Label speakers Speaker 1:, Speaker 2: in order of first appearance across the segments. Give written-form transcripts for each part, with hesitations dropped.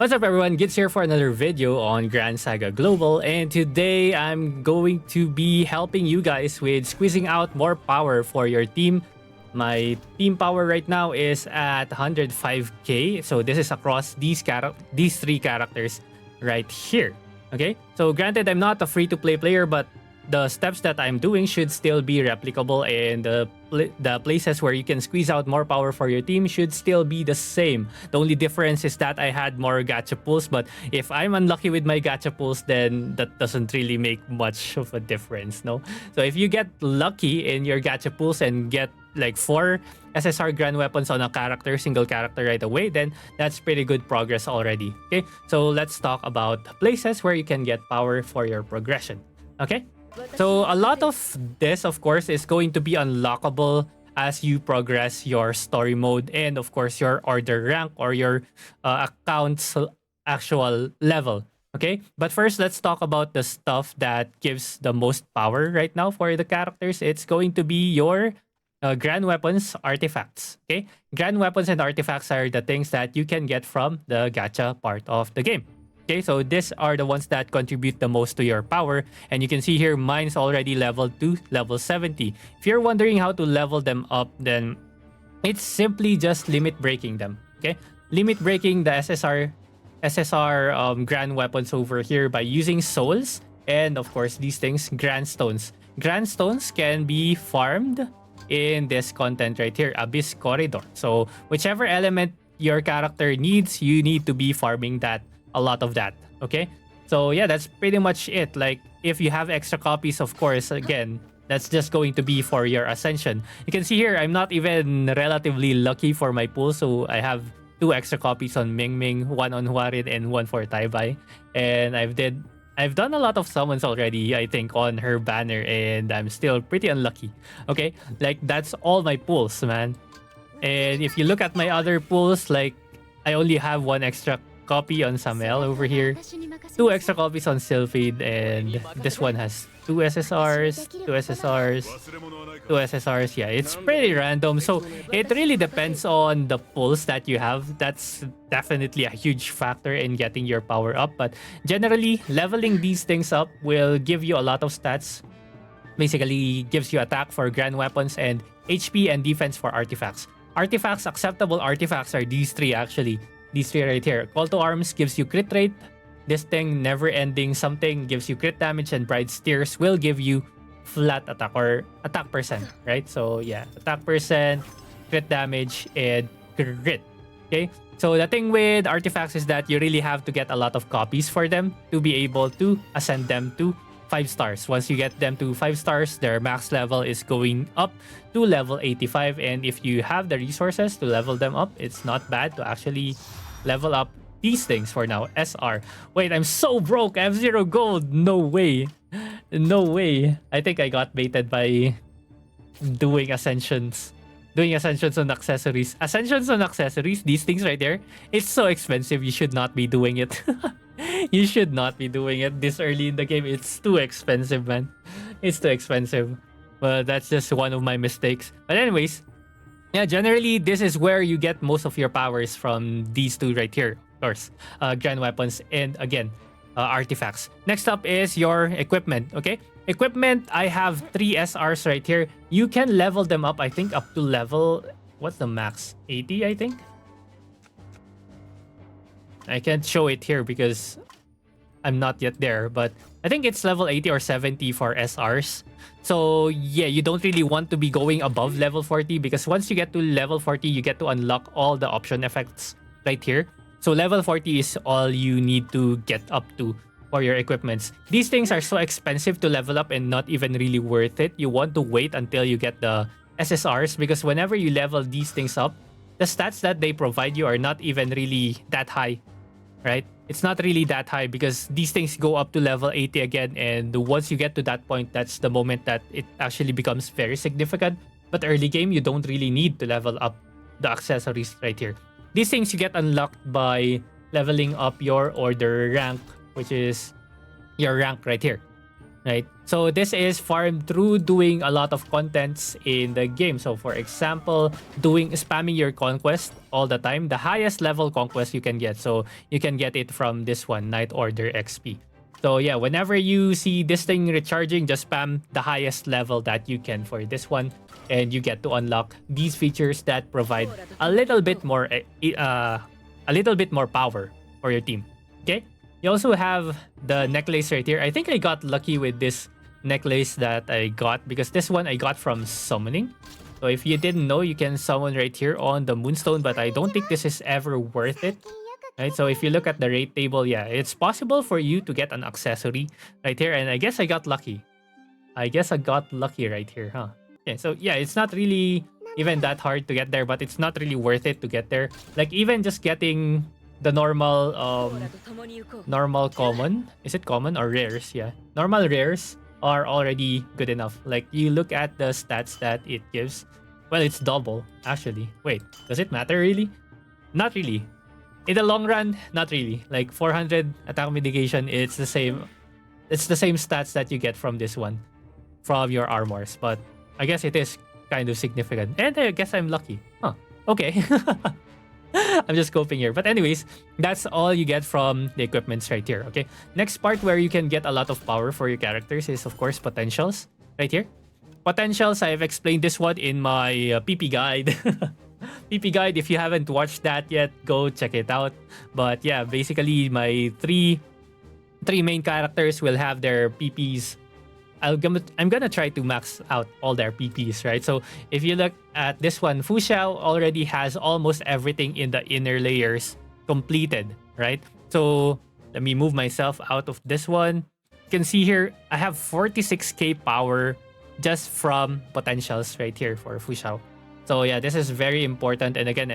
Speaker 1: What's up everyone, Gids here for another video on Gran Saga Global, and today I'm going to be helping you guys with squeezing out more power for your team. My team power right now is at 105k, so this is across these three characters right here. Okay, so granted I'm not a free-to-play player, but the steps that I'm doing should still be replicable, and the places where you can squeeze out more power for your team should still be the same. The only difference is that I had more gacha pulls, but if I'm unlucky with my gacha pulls, then that doesn't really make much of a difference, no? So if you get lucky in your gacha pulls and get like 4 SSR grand weapons on a single character right away, then that's pretty good progress already. Okay, so let's talk about places where you can get power for your progression. Okay, so a lot of this, of course, is going to be unlockable as you progress your story mode and, of course, your order rank or your account's actual level. Okay, but first, let's talk about the stuff that gives the most power right now for the characters. It's going to be your grand weapons artifacts. Okay, grand weapons and artifacts are the things that you can get from the gacha part of the game. Okay, so these are the ones that contribute the most to your power, and you can see here mine's already leveled to level 70. If you're wondering how to level them up, then it's simply just limit breaking them. Okay, limit breaking the SSR grand weapons over here by using souls, and of course these things, grand stones. Grand stones can be farmed in this content right here, Abyss Corridor. So whichever element your character needs, you need to be farming that. A lot of that. Okay, so yeah, that's pretty much it. Like, if you have extra copies, of course, again, that's just going to be for your ascension. You can see here I'm not even relatively lucky for my pool, so I have 2 extra copies on Ming Ming, 1 on Huarin, and 1 for Tai Bai. And I've done a lot of summons already, I think, on her banner, and I'm still pretty unlucky. Okay, like, that's all my pools, man. And if you look at my other pools, like, I only have 1 extra copy on Samel over here, 2 extra copies on Sylphid, and this one has 2 SSRs, 2 SSRs, 2 SSRs. Yeah, it's pretty random, so it really depends on the pulls that you have. That's definitely a huge factor in getting your power up, but generally leveling these things up will give you a lot of stats. Basically gives you attack for grand weapons and HP and defense for artifacts. Artifacts, acceptable artifacts are these 3 actually. These 3 right here. Call to Arms gives you crit rate. This thing, Never Ending Something, gives you crit damage, and Bride's Tears will give you flat attack or attack percent, right? So yeah, attack percent, crit damage, and crit. Okay? So the thing with artifacts is that you really have to get a lot of copies for them to be able to ascend them to 5 stars. Once you get them to 5 stars, their max level is going up to level 85, and if you have the resources to level them up, it's not bad to actually level up these things for now. SR. Wait, I'm so broke. I have 0 gold. No way. No way. I think I got baited by doing ascensions. Doing ascensions on accessories. Ascensions on accessories, these things right there, it's so expensive. You should not be doing it. You should not be doing it this early in the game. It's too expensive, man. It's too expensive. But that's just one of my mistakes. But anyways, yeah, generally, this is where you get most of your powers from these 2 right here. Of course, grand weapons and, again, artifacts. Next up is your equipment, okay? Equipment, I have 3 SRs right here. You can level them up, I think, up to level... What's the max? 80, I think? I can't show it here because I'm not yet there, but I think it's level 80 or 70 for SRs. So yeah, you don't really want to be going above level 40, because once you get to level 40, you get to unlock all the option effects right here. So level 40 is all you need to get up to for your equipments. These things are so expensive to level up and not even really worth it. You want to wait until you get the SSRs, because whenever you level these things up, the stats that they provide you are not even really that high, right? It's not really that high because these things go up to level 80 again, and once you get to that point, that's the moment that it actually becomes very significant. But early game, you don't really need to level up the accessories right here. These things you get unlocked by leveling up your order rank, which is your rank right here. right? So this is farmed through doing a lot of contents in the game. So for example, doing spamming your conquest all the time, the highest level conquest you can get. So you can get it from this one, Night Order XP. So yeah, whenever you see this thing recharging, just spam the highest level that you can for this one, and you get to unlock these features that provide a little bit more power for your team. Okay? You also have the necklace right here. I think I got lucky with this necklace that I got because this one I got from summoning. So if you didn't know, you can summon right here on the Moonstone, but I don't think this is ever worth it. Right, so if you look at the rate table, yeah, it's possible for you to get an accessory right here, and I guess I got lucky. I guess I got lucky right here, huh? Okay, so yeah, it's not really even that hard to get there, but it's not really worth it to get there. Like even just getting the normal common, is it common or rares? Yeah, normal rares are already good enough. Like you look at the stats that it gives. Well, it's double actually. Wait, does it matter really? Not really. In the long run, not really. Like 400 attack mitigation, it's the same. It's the same stats that you get from this one, from your armors. But I guess it is kind of significant. And I guess I'm lucky. Huh. Okay. I'm just coping here. But anyways, that's all you get from the equipments right here. Okay. Next part where you can get a lot of power for your characters is of course potentials. Right here. Potentials, I've explained this one in my PP guide. PP guide, if you haven't watched that yet, go check it out. But yeah, basically my three main characters will have their PPs. I'm gonna try to max out all their PPs, right? So if you look at this one, Fu Xiao already has almost everything in the inner layers completed, right? So let me move myself out of this one. You can see here, I have 46k power just from potentials right here for Fu Xiao. So yeah, this is very important. And again,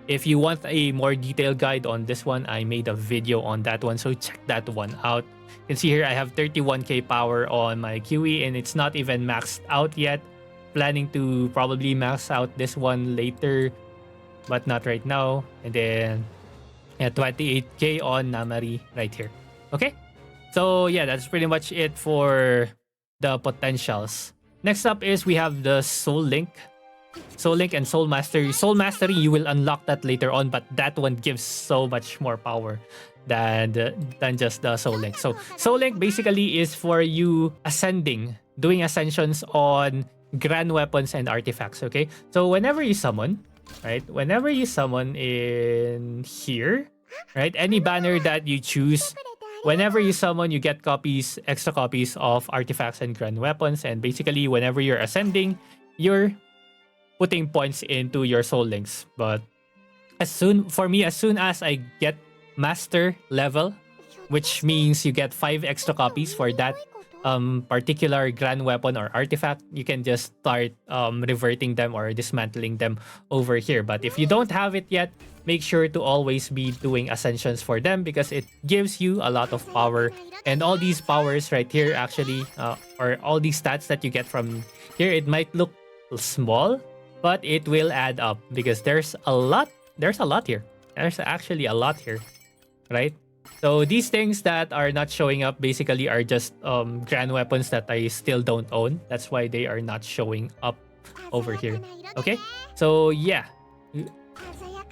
Speaker 1: if you want a more detailed guide on this one, I made a video on that one. So check that one out. You can see here, I have 31k power on my QE and it's not even maxed out yet. Planning to probably max out this one later, but not right now. And then yeah, 28k on Namari right here. Okay. So yeah, that's pretty much it for the potentials. Next up is we have the Soul Link. Soul Link and Soul Mastery. Soul Mastery, you will unlock that later on, but that one gives so much more power than just the Soul Link. So Soul Link basically is for you ascending, doing ascensions on grand weapons and artifacts, okay? So whenever you summon, right? Whenever you summon in here, right? Any banner that you choose, whenever you summon, you get extra copies of artifacts and grand weapons. And basically, whenever you're ascending, you're putting points into your soul links. But as soon as I get master level, which means you get 5 extra copies for that particular grand weapon or artifact, you can just start reverting them or dismantling them over here. But if you don't have it yet, make sure to always be doing ascensions for them because it gives you a lot of power. And all these powers right here actually, or all these stats that you get from here, it might look small, but it will add up because there's a lot here. There's actually a lot here, right? So these things that are not showing up basically are just grand weapons that I still don't own. That's why they are not showing up over here. Okay? So yeah,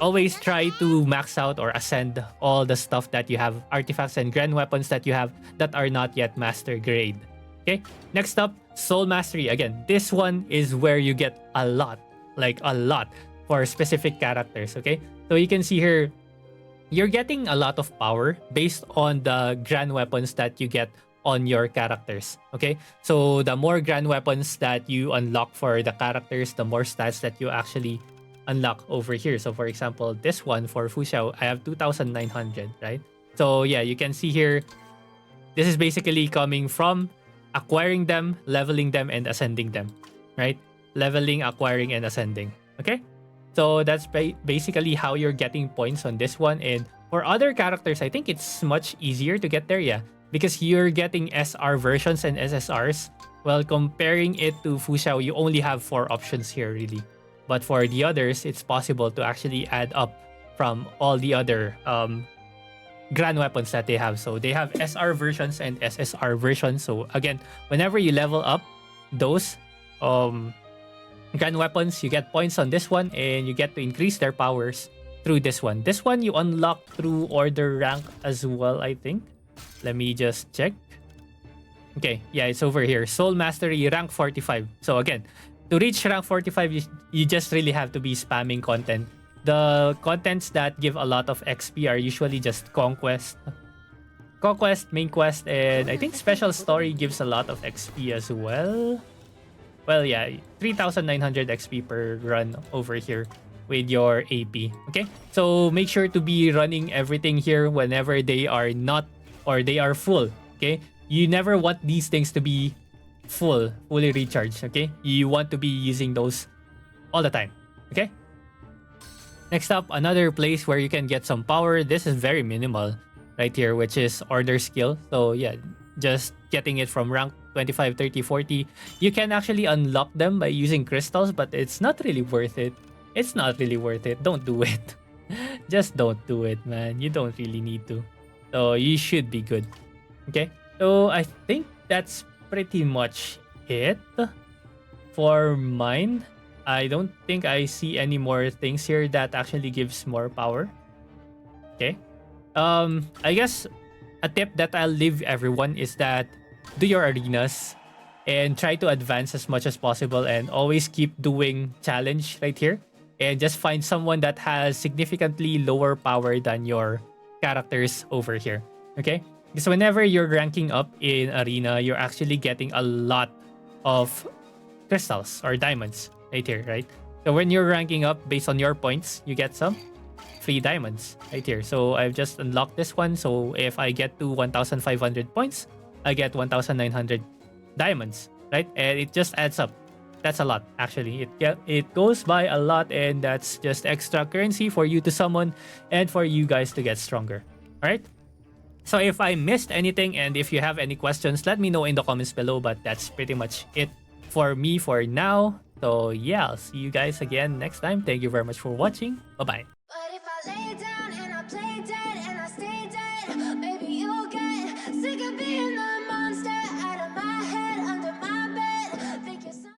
Speaker 1: always try to max out or ascend all the stuff that you have, artifacts and grand weapons that you have that are not yet master grade. Okay? Next up, Soul Mastery. Again, this one is where you get a lot for specific characters. Okay? So you can see here, you're getting a lot of power based on the grand weapons that you get on your characters. Okay? So the more grand weapons that you unlock for the characters, the more stats that you actually unlock over here. So for example, this one for Fu Xiao, I have 2,900, right? So yeah, you can see here, this is basically coming from acquiring them, leveling them, and ascending them, right? Leveling, acquiring, and ascending. Okay? So that's basically how you're getting points on this one. And for other characters, I think it's much easier to get there, yeah. Because you're getting SR versions and SSRs. Well, comparing it to Fu Xiao, you only have 4 options here, really. But for the others, it's possible to actually add up from all the other grand weapons that they have. So they have SR versions and SSR versions. So again, whenever you level up those grand weapons, you get points on this one and you get to increase their powers through this one. This one you unlock through order rank as well, I think. Let me just check. Okay, yeah, it's over here. Soul Mastery rank 45. So again, to reach rank 45, you just really have to be spamming content. The contents that give a lot of XP are usually just Conquest, Main Quest, and I think Special Story gives a lot of XP as well. Well, yeah, 3,900 XP per run over here with your AP. Okay, so make sure to be running everything here whenever they are not or they are full. Okay, you never want these things to be fully recharged. Okay, you want to be using those all the time. Okay. Next up, another place where you can get some power. This is very minimal right here, which is order skill. So yeah, just getting it from rank 25, 30, 40. You can actually unlock them by using crystals, but it's not really worth it. It's not really worth it. Don't do it. Just don't do it, man. You don't really need to. So you should be good. Okay, so I think that's pretty much it for mine. I don't think I see any more things here that actually gives more power. Okay. I guess a tip that I'll leave everyone is that do your arenas and try to advance as much as possible and always keep doing challenge right here and just find someone that has significantly lower power than your characters over here. Okay? Because whenever you're ranking up in arena, you're actually getting a lot of crystals or diamonds right here, right? So when you're ranking up based on your points, you get some free diamonds right here. So I've just unlocked this one. So if I get to 1,500 points, I get 1,900 diamonds, right? And it just adds up. That's a lot, actually. It goes by a lot, and that's just extra currency for you to summon and for you guys to get stronger. All right? So if I missed anything and if you have any questions, let me know in the comments below. But that's pretty much it for me for now. So yeah, I'll see you guys again next time. Thank you very much for watching. Bye-bye.